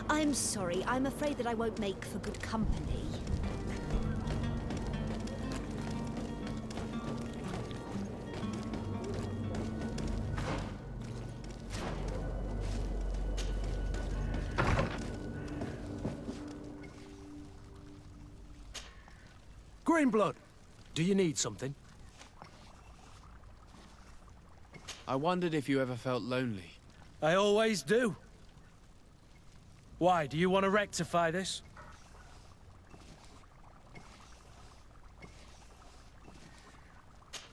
I'm sorry, I'm afraid that I won't make for good company. Greenblood, do you need something? I wondered if you ever felt lonely. I always do. Why, do you want to rectify this?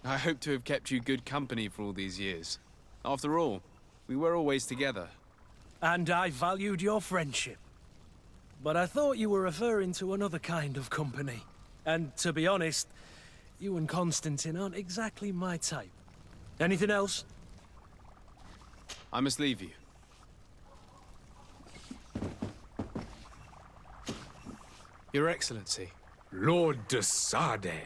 I hope to have kept you good company for all these years. After all, we were always together. And I valued your friendship. But I thought you were referring to another kind of company. And to be honest, you and Constantine aren't exactly my type. Anything else? I must leave you. Your Excellency. Lord de Sade,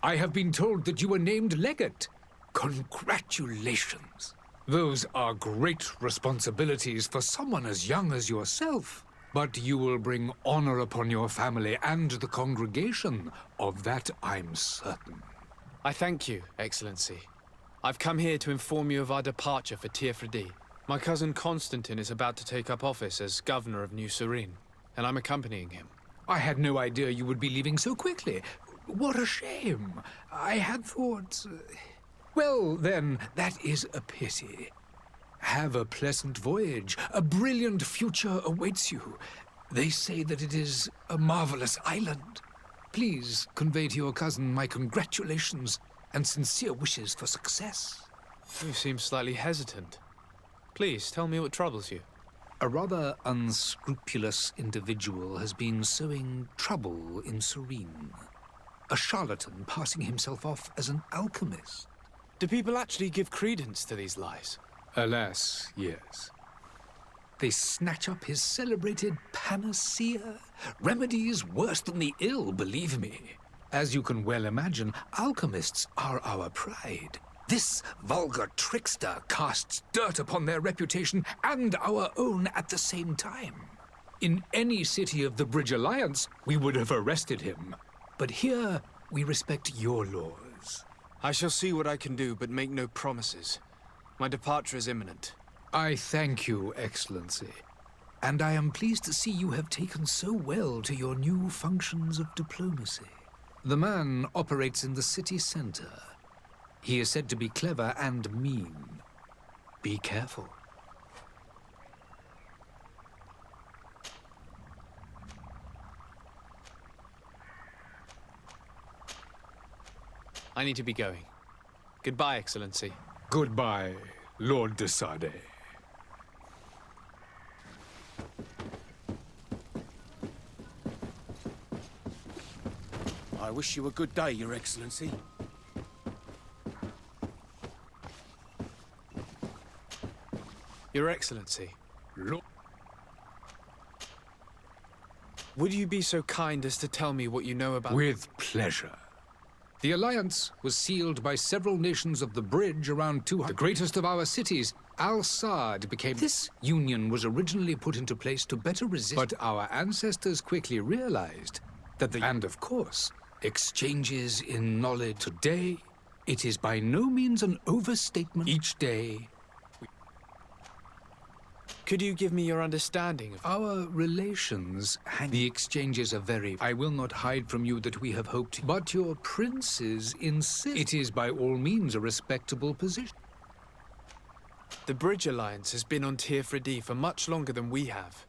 I have been told that you were named legate. Congratulations. Those are great responsibilities for someone as young as yourself. But you will bring honor upon your family and the congregation. Of that I'm certain. I thank you, Excellency. I've come here to inform you of our departure for Teer Fradee. My cousin Constantine is about to take up office as governor of New Serene, and I'm accompanying him. I had no idea you would be leaving so quickly. What a shame. I had thought... Well, then, that is a pity. Have a pleasant voyage. A brilliant future awaits you. They say that it is a marvelous island. Please convey to your cousin my congratulations and sincere wishes for success. You seem slightly hesitant. Please, tell me what troubles you. A rather unscrupulous individual has been sowing trouble in Serene. A charlatan passing himself off as an alchemist. Do people actually give credence to these lies? Alas, yes. They snatch up his celebrated panacea. Remedies worse than the ill, believe me. As you can well imagine, alchemists are our pride. This vulgar trickster casts dirt upon their reputation and our own at the same time. In any city of the Bridge Alliance, we would have arrested him. But here, we respect your laws. I shall see what I can do, but make no promises. My departure is imminent. I thank you, Excellency. And I am pleased to see you have taken so well to your new functions of diplomacy. The man operates in the city center. He is said to be clever and mean. Be careful. I need to be going. Goodbye, Excellency. Goodbye, Lord de Sade. I wish you a good day, Your Excellency. Your Excellency. Look. Would you be so kind as to tell me what you know about... With pleasure. The alliance was sealed by several nations of the Bridge around 200. The greatest of our cities, Al-Sad, became... This union was originally put into place to better resist... But our ancestors quickly realized that the... And of course, exchanges in knowledge. Today, it is by no means an overstatement. Each day... Could you give me your understanding of... Our relations hang... The exchanges are very... I will not hide from you that we have hoped... But your princes insist... It is by all means a respectable position. The Bridge Alliance has been on Teer Fradee for much longer than we have.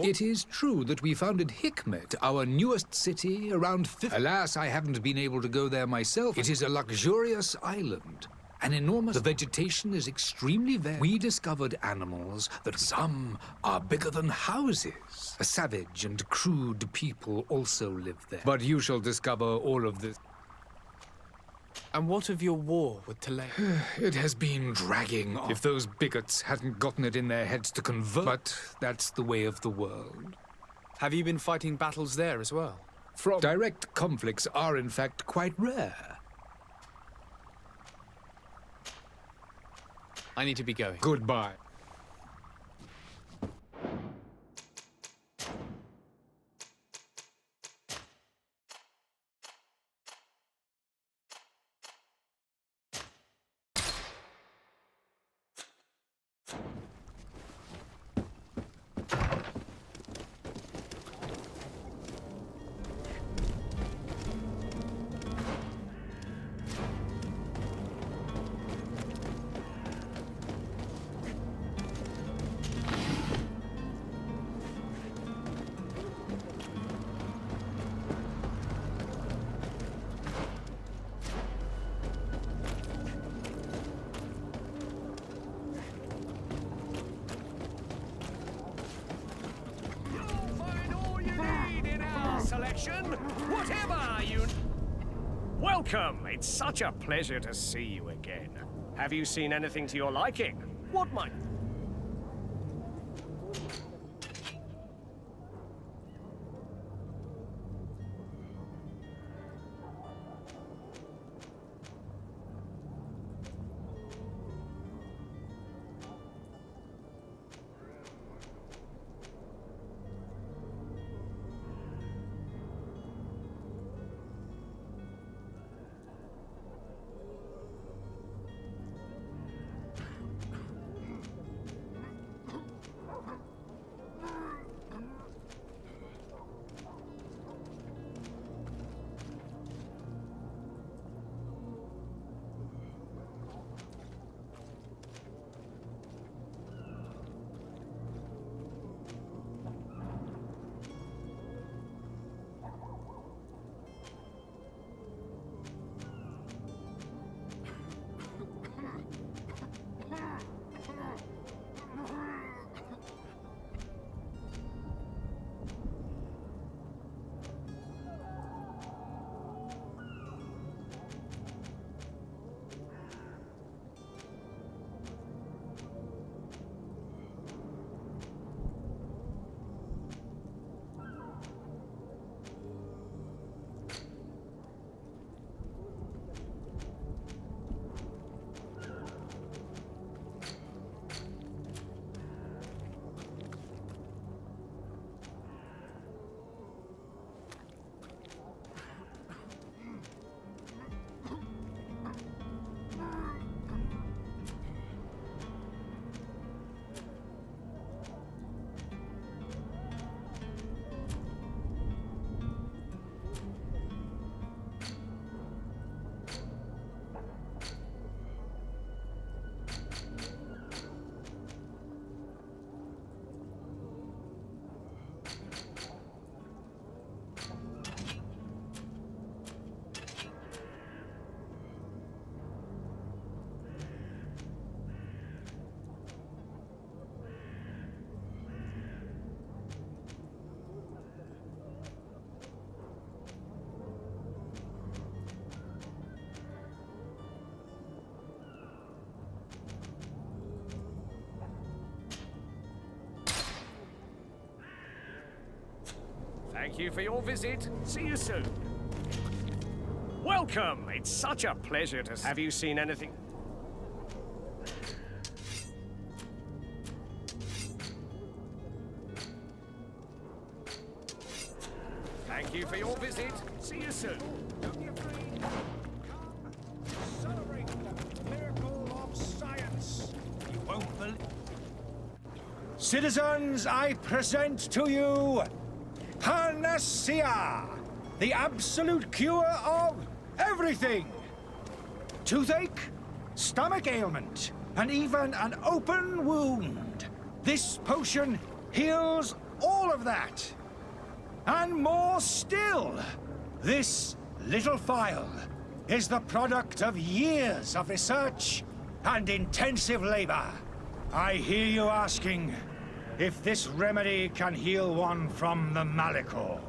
It is true that we founded Hikmet, our newest city, around 50... Alas, I haven't been able to go there myself. It is a luxurious island. An enormous... The vegetation is extremely varied. We discovered animals that some are bigger than houses. A savage and crude people also live there. But you shall discover all of this. And what of your war with Talay? It has been dragging on. If those bigots hadn't gotten it in their heads to convert... But that's the way of the world. Have you been fighting battles there as well? Direct conflicts are in fact quite rare. I need to be going. Goodbye. potion? Whatever you... Welcome! It's such a pleasure to see you again. Have you seen anything to your liking? What might... Thank you for your visit. See you soon. Welcome! It's such a pleasure to... Have you seen anything? Thank you for your visit. See you soon. Don't be afraid. Come, celebrate the miracle of science. You won't believe... Citizens, I present to you Panacea, the absolute cure of everything. Toothache, stomach ailment, and even an open wound. This potion heals all of that. And more still. This little phial is the product of years of research and intensive labor. I hear you asking if this remedy can heal one from the Malachor.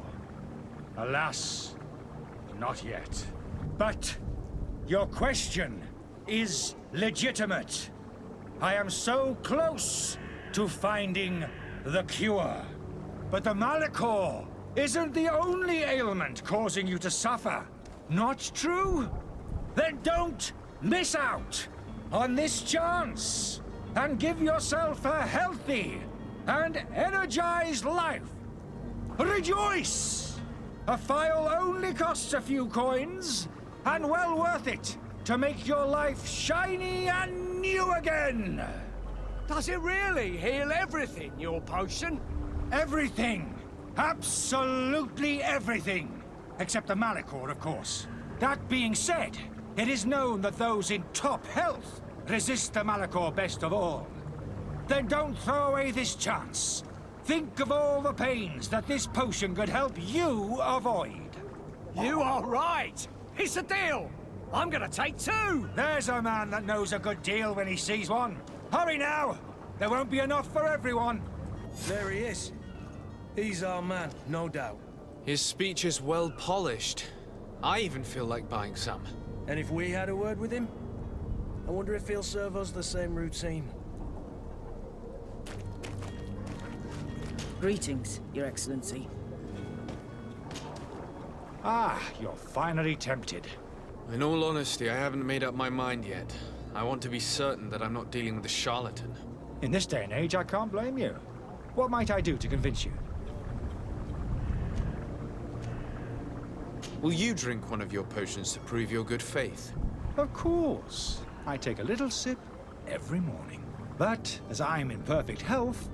Alas, not yet. But your question is legitimate. I am so close to finding the cure. But the Malachor isn't the only ailment causing you to suffer. Not true? Then don't miss out on this chance and give yourself a healthy and energized life. Rejoice! A phial only costs a few coins, and well worth it to make your life shiny and new again. Does it really heal everything, your potion? Everything. Absolutely everything. Except the Malachor, of course. That being said, it is known that those in top health resist the Malachor best of all. Then don't throw away this chance. Think of all the pains that this potion could help you avoid. You are right. It's a deal. I'm gonna take two. There's a man that knows a good deal when he sees one. Hurry now. There won't be enough for everyone. There he is. He's our man, no doubt. His speech is well polished. I even feel like buying some. And if we had a word with him? I wonder if he'll serve us the same routine. Greetings, Your Excellency. Ah, you're finally tempted. In all honesty, I haven't made up my mind yet. I want to be certain that I'm not dealing with a charlatan. In this day and age, I can't blame you. What might I do to convince you? Will you drink one of your potions to prove your good faith? Of course. I take a little sip every morning. But as I'm in perfect health,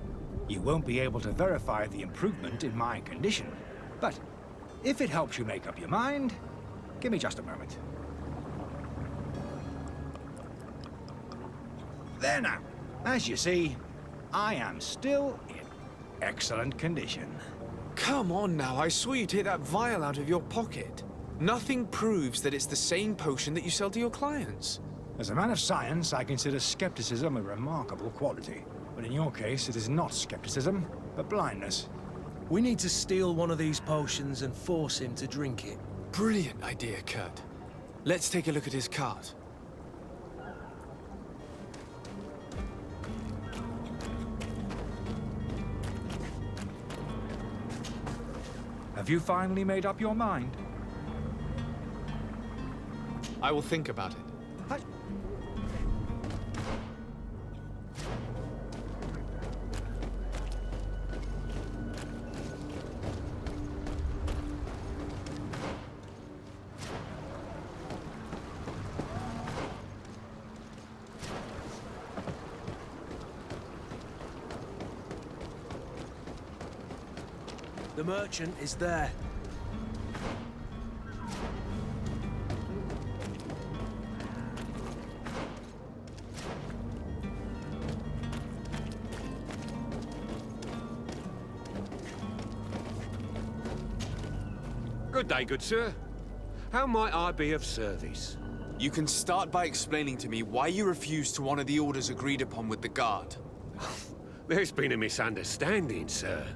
you won't be able to verify the improvement in my condition. But if it helps you make up your mind, give me just a moment. There now. As you see, I am still in excellent condition. Come on now, I swore you take that vial out of your pocket. Nothing proves that it's the same potion that you sell to your clients. As a man of science, I consider skepticism a remarkable quality. But in your case, it is not skepticism, but blindness. We need to steal one of these potions and force him to drink it. Brilliant idea, Kurt. Let's take a look at his cart. Have you finally made up your mind? I will think about it. The merchant is there. Good day, good sir. How might I be of service? You can start by explaining to me why you refused to honor the orders agreed upon with the guard. There's been a misunderstanding, sir.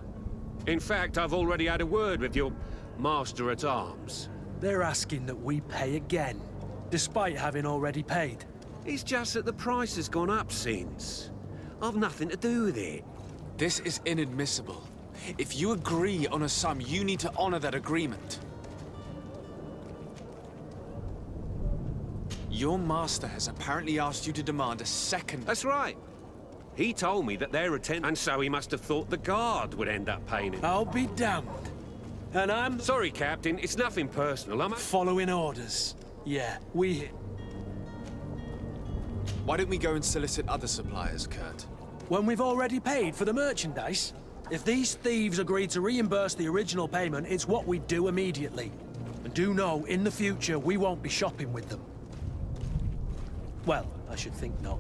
In fact, I've already had a word with your master-at-arms. They're asking that we pay again, despite having already paid. It's just that the price has gone up since. I've nothing to do with it. This is inadmissible. If you agree on a sum, you need to honor that agreement. Your master has apparently asked you to demand a second... That's right. He told me that they're and so he must have thought the guard would end up paying him. I'll be damned. And I'm... Sorry, Captain, it's nothing personal. I'm following orders. Yeah, we... Why don't we go and solicit other suppliers, Kurt? When we've already paid for the merchandise? If these thieves agree to reimburse the original payment, it's what we do immediately. And do know, in the future, we won't be shopping with them. Well, I should think not.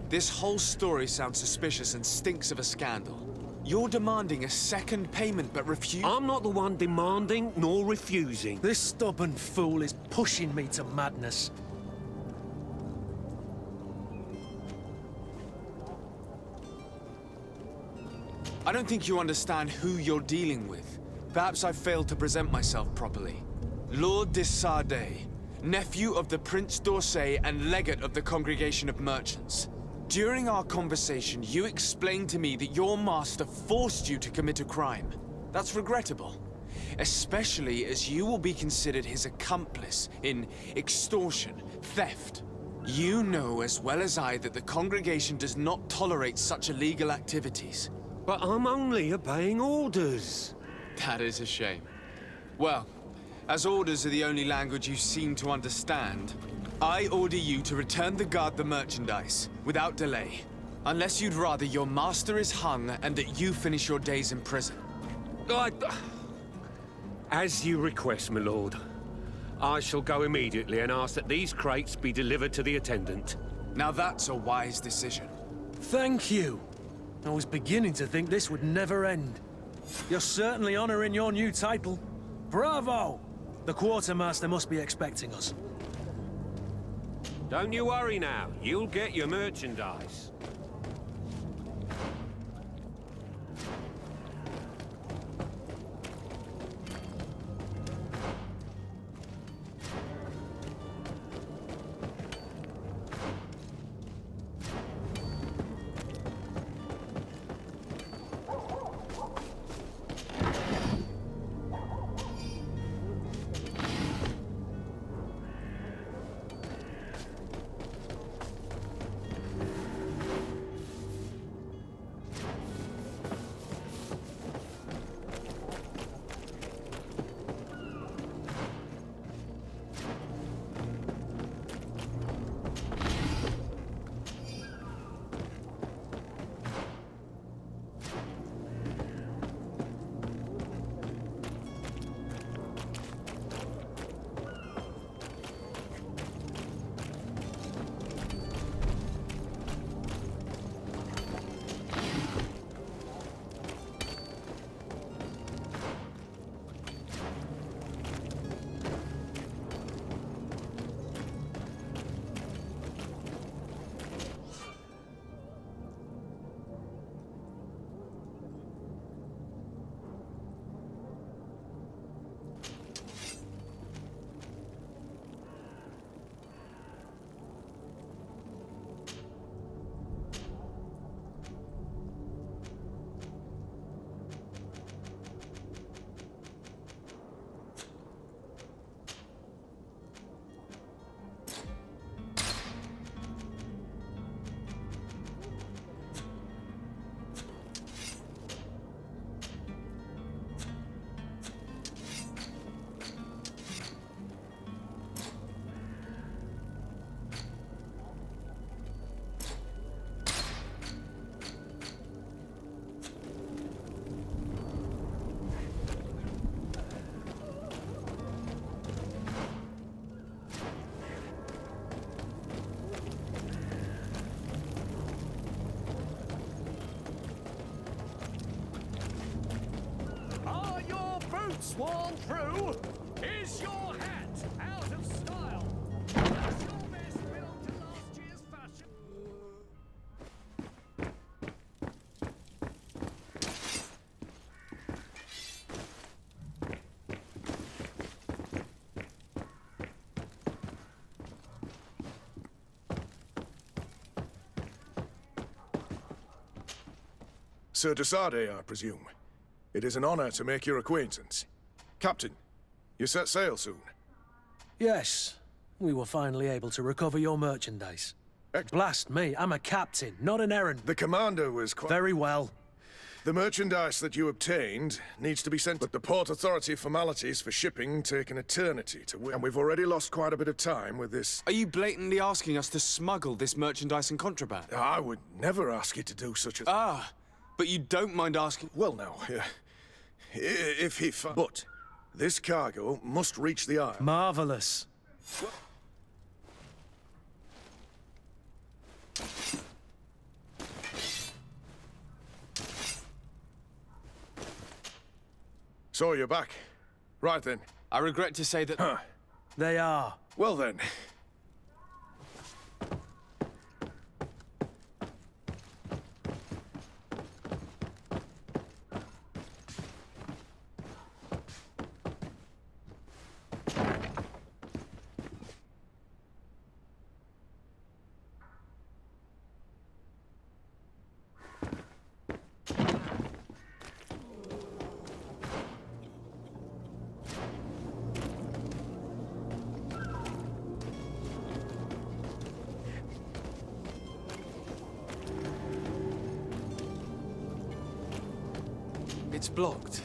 This whole story sounds suspicious and stinks of a scandal. You're demanding a second payment, but refuse... I'm not the one demanding nor refusing. This stubborn fool is pushing me to madness. I don't think you understand who you're dealing with. Perhaps I failed to present myself properly. Lord de Sade, nephew of the Prince d'Orsay and legate of the Congregation of Merchants. During our conversation, you explained to me that your master forced you to commit a crime. That's regrettable, especially as you will be considered his accomplice in extortion, theft. You know as well as I that the congregation does not tolerate such illegal activities. But I'm only obeying orders. That is a shame. Well, as orders are the only language you seem to understand, I order you to return the guard the merchandise, without delay. Unless you'd rather your master is hung and that you finish your days in prison. As you request, my lord. I shall go immediately and ask that these crates be delivered to the attendant. Now that's a wise decision. Thank you. I was beginning to think this would never end. You're certainly honoring your new title. Bravo! The quartermaster must be expecting us. Don't you worry now. You'll get your merchandise. sworn through? Is your hat out of style? Does your vest belong to last year's fashion? Sir de Sade, I presume. It is an honor to make your acquaintance. Captain, you set sail soon? Yes, we were finally able to recover your merchandise. Blast me, I'm a captain, not an errand. The commander was quite... Very well. The merchandise that you obtained needs to be sent, but the port authority formalities for shipping take an eternity to win. And we've already lost quite a bit of time with this. Are you blatantly asking us to smuggle this merchandise and contraband? I would never ask you to do such a... Ah, but you don't mind asking... Well, no, if he... But this cargo must reach the isle. Marvelous. So you're back. Right then. I regret to say that... They are. Well then. It's blocked.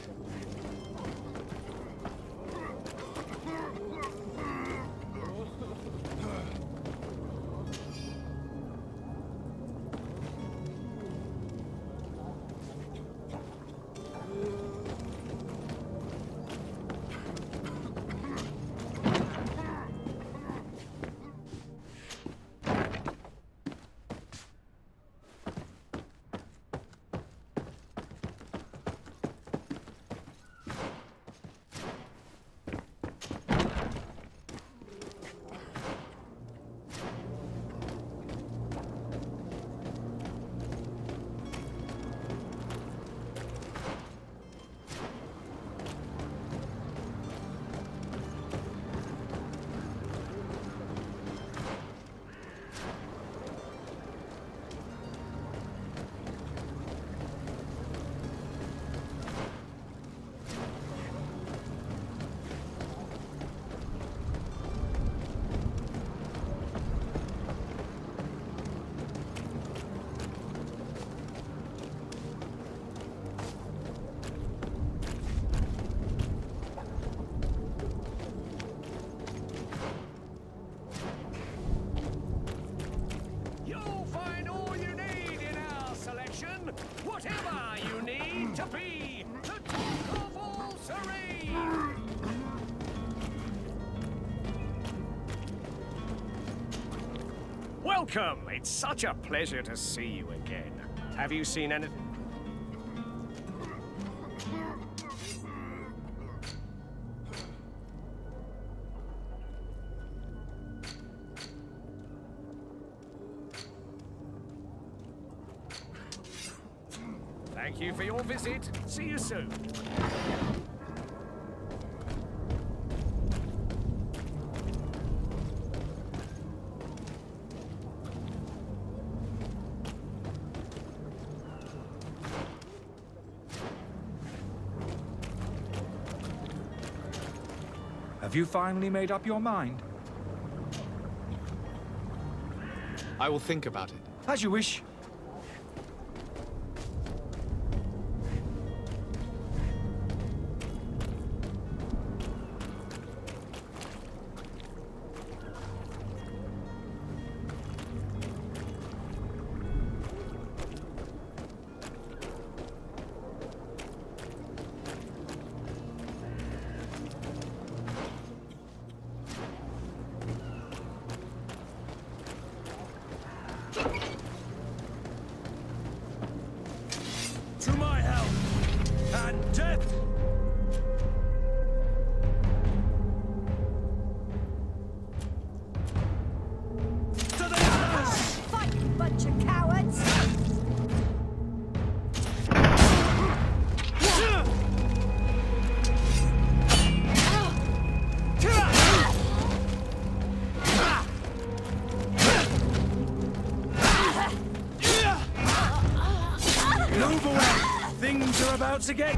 Whatever you need to be, the talk of all serene. Welcome. It's such a pleasure to see you again. Have you seen anything? Thank you for your visit. See you soon. Have you finally made up your mind? I will think about it. As you wish. You're about to get...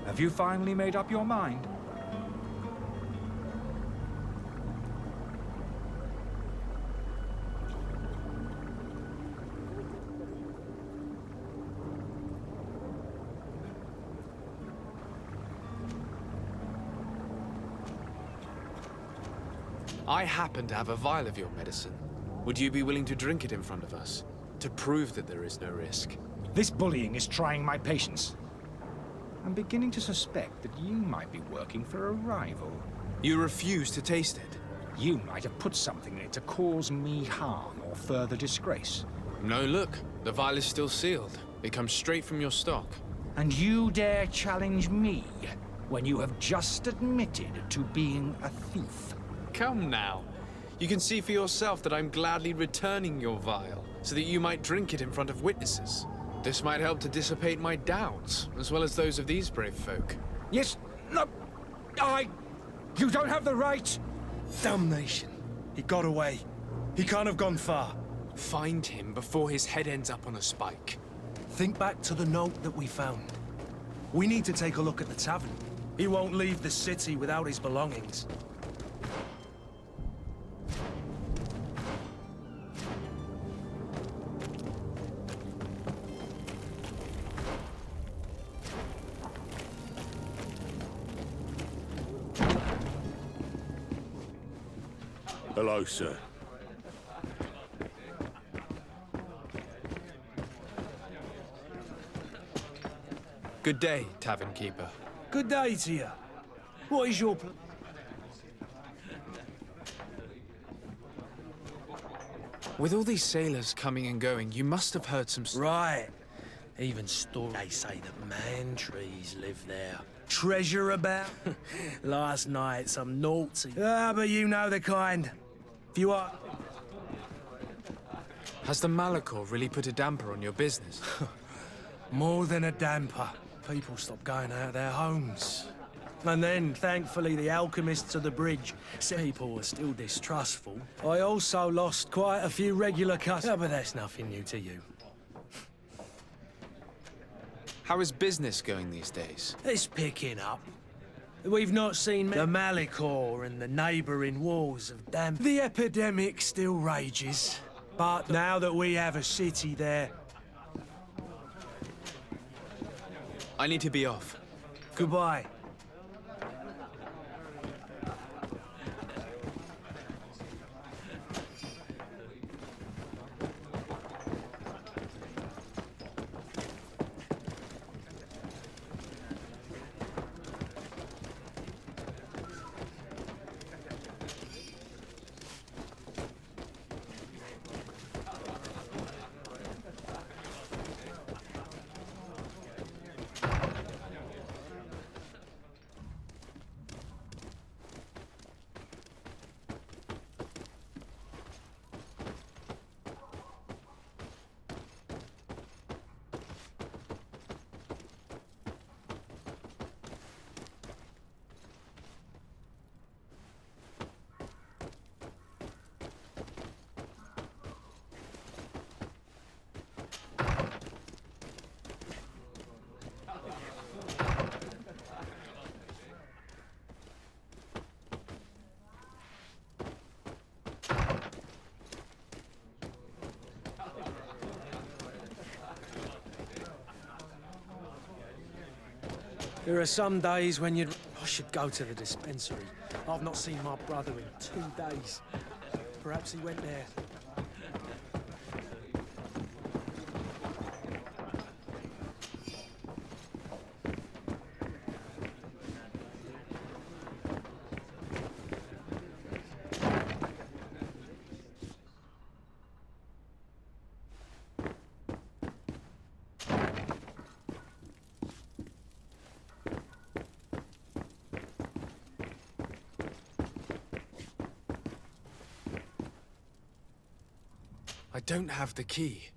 Have you finally made up your mind? I happen to have a vial of your medicine. Would you be willing to drink it in front of us? To prove that there is no risk? This bullying is trying my patience. I'm beginning to suspect that you might be working for a rival. You refuse to taste it? You might have put something in it to cause me harm or further disgrace. No, look. The vial is still sealed. It comes straight from your stock. And you dare challenge me when you have just admitted to being a thief? Come now. You can see for yourself that I'm gladly returning your vial, so that you might drink it in front of witnesses. This might help to dissipate my doubts, as well as those of these brave folk. Yes, no, you don't have the right. Damnation. He got away. He can't have gone far. Find him before his head ends up on a spike. Think back to the note that we found. We need to take a look at the tavern. He won't leave the city without his belongings. Hello, sir. Good day, tavern keeper. Good day to you. What is your... With all these sailors coming and going, you must have heard some... Right. Even stories they say that man trees live there. Treasure about? Last night, some naughty... but you know the kind. If you are... Has the Malachor really put a damper on your business? More than a damper. People stopped going out of their homes. And then, thankfully, the alchemists of the bridge said people were still distrustful. I also lost quite a few regular customers. But that's nothing new to you. How is business going these days? It's picking up. We've not seen the Malachor and the neighbouring walls of damp. The epidemic still rages. But now that we have a city there... I need to be off. Goodbye. There are some days when I should go to the dispensary. I've not seen my brother in 2 days. Perhaps he went there. I don't have the key.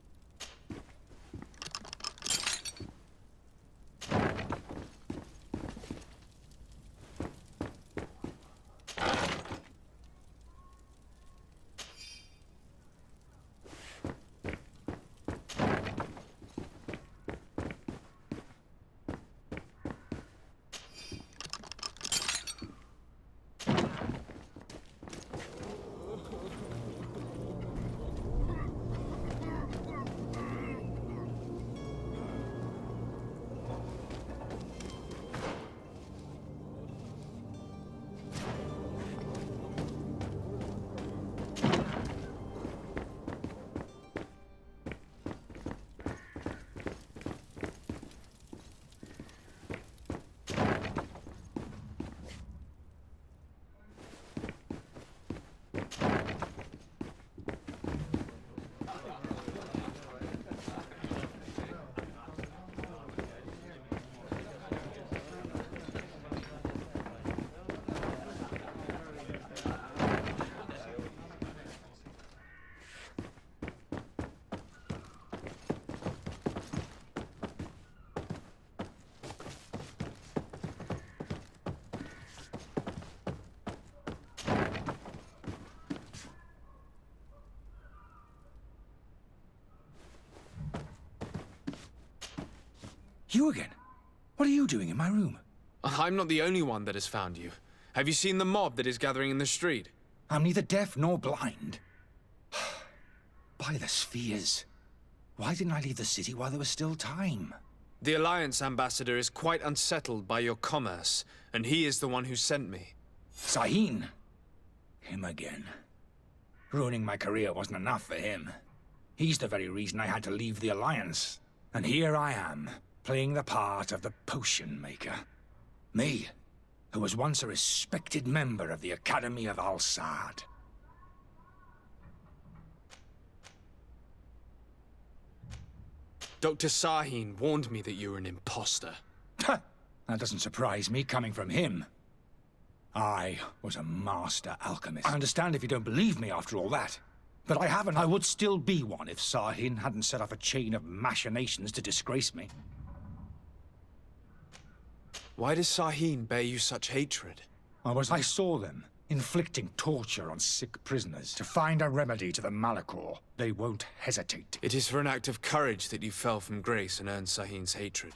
You again? What are you doing in my room? I'm not the only one that has found you. Have you seen the mob that is gathering in the street? I'm neither deaf nor blind. By the spheres. Why didn't I leave the city while there was still time? The Alliance ambassador is quite unsettled by your commerce, and he is the one who sent me. Sahin. Him again. Ruining my career wasn't enough for him. He's the very reason I had to leave the Alliance. And here I am, playing the part of the potion maker. Me, who was once a respected member of the Academy of Al-Sad. Dr. Sahin warned me that you were an imposter. That doesn't surprise me, coming from him. I was a master alchemist. I understand if you don't believe me after all that. But I haven't. I would still be one if Sahin hadn't set off a chain of machinations to disgrace me. Why does Sahin bear you such hatred? I saw them inflicting torture on sick prisoners. To find a remedy to the Malachor, they won't hesitate. It is for an act of courage that you fell from grace and earned Sahin's hatred.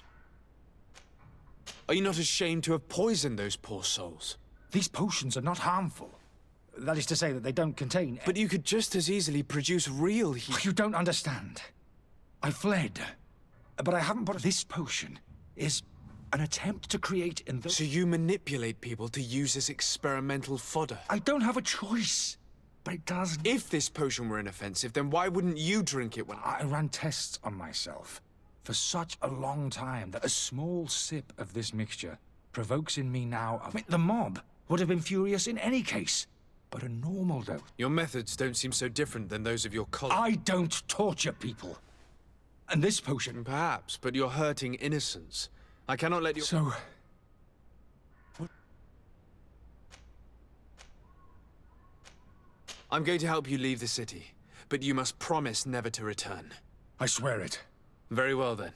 Are you not ashamed to have poisoned those poor souls? These potions are not harmful. That is to say that they don't contain... But you could just as easily produce real heat. You don't understand. I fled. But I haven't bought this potion. Is an attempt to create in the... So you manipulate people to use as experimental fodder? I don't have a choice. But it does... If this potion were inoffensive, then why wouldn't you drink it when... I ran tests on myself for such a long time that a small sip of this mixture provokes in me now... the mob would have been furious in any case. But a normal dose... Your methods don't seem so different than those of your colleagues. I don't torture people. And this potion... Perhaps, but you're hurting innocence. I cannot let you... So... what? I'm going to help you leave the city, but you must promise never to return. I swear it. Very well, then.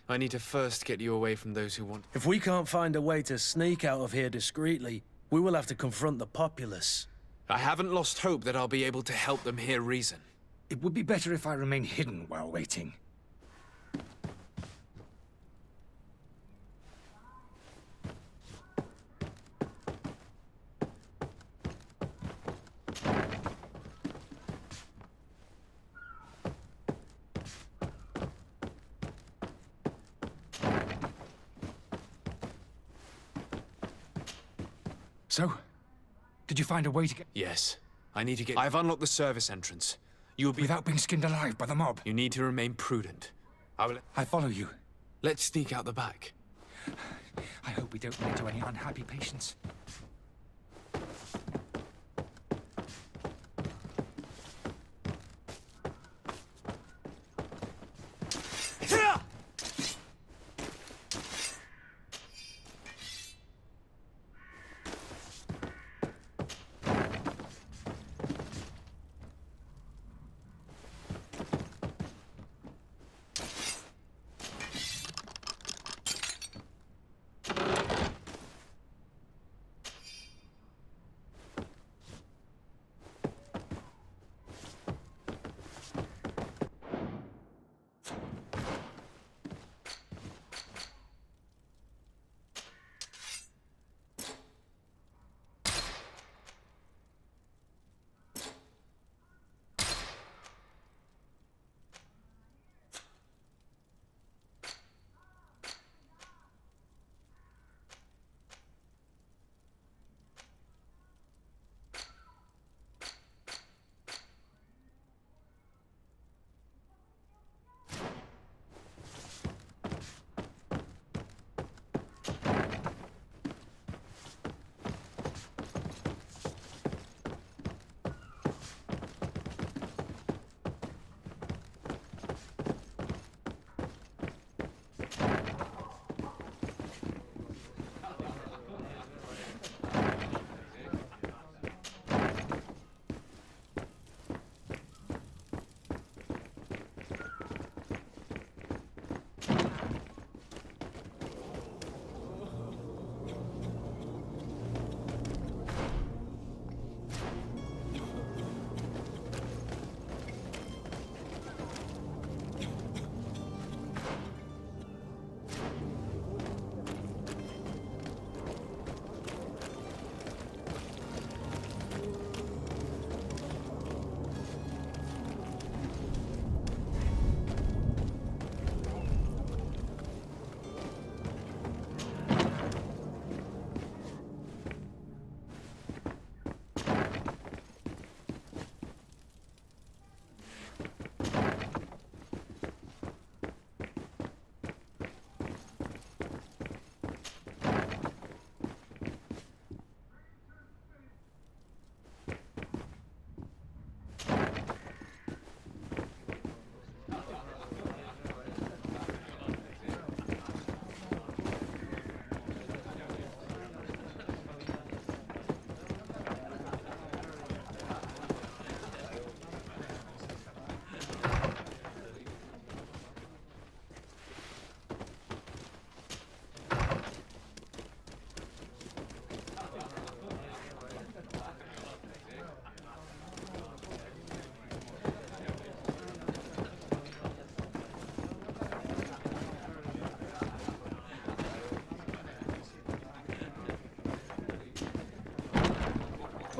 I need to first get you away from those who want... If we can't find a way to sneak out of here discreetly, we will have to confront the populace. I haven't lost hope that I'll be able to help them hear reason. It would be better if I remain hidden while waiting. So, did you find a way to get... Yes. I need to get... I've unlocked the service entrance. You'll be... without being skinned alive by the mob? You need to remain prudent. I follow you. Let's sneak out the back. I hope we don't run into any unhappy patients.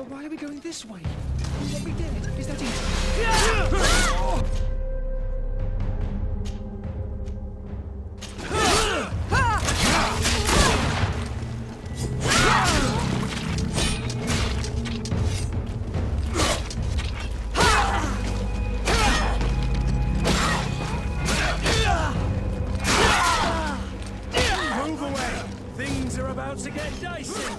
Why are we going this way? What we did? Is that it? Move away! Things are about to get dicey!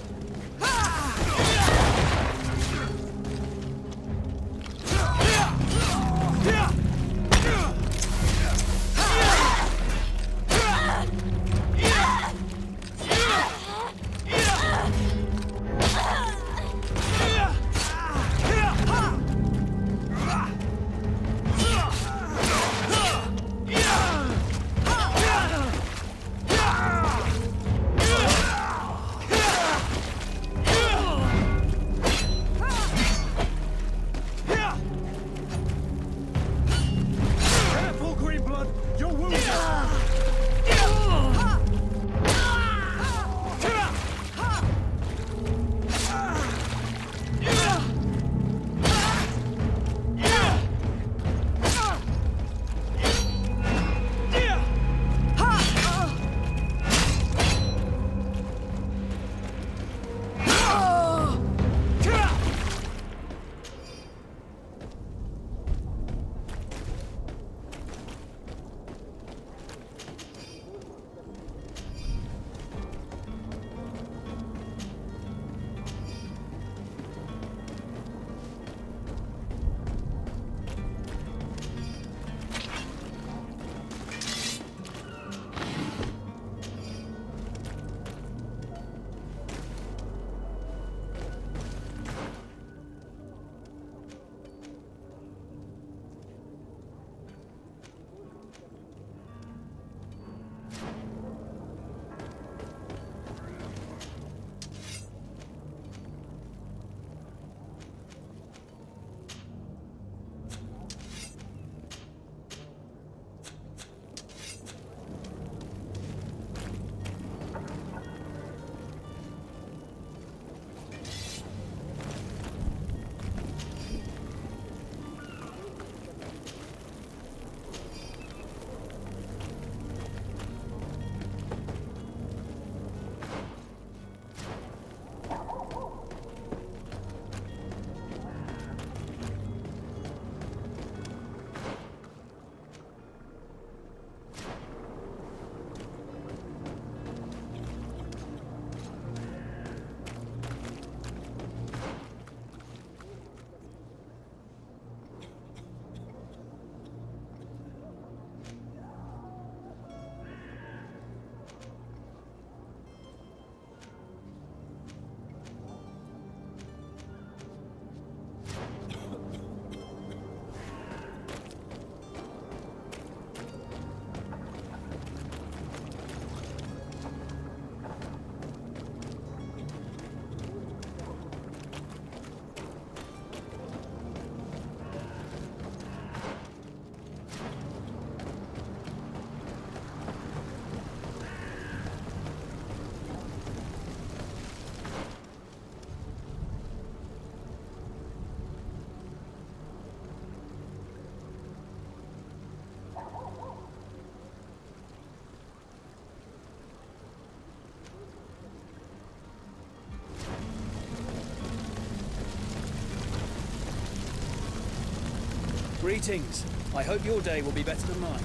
Greetings. I hope your day will be better than mine.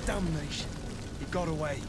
Damnation. He got away.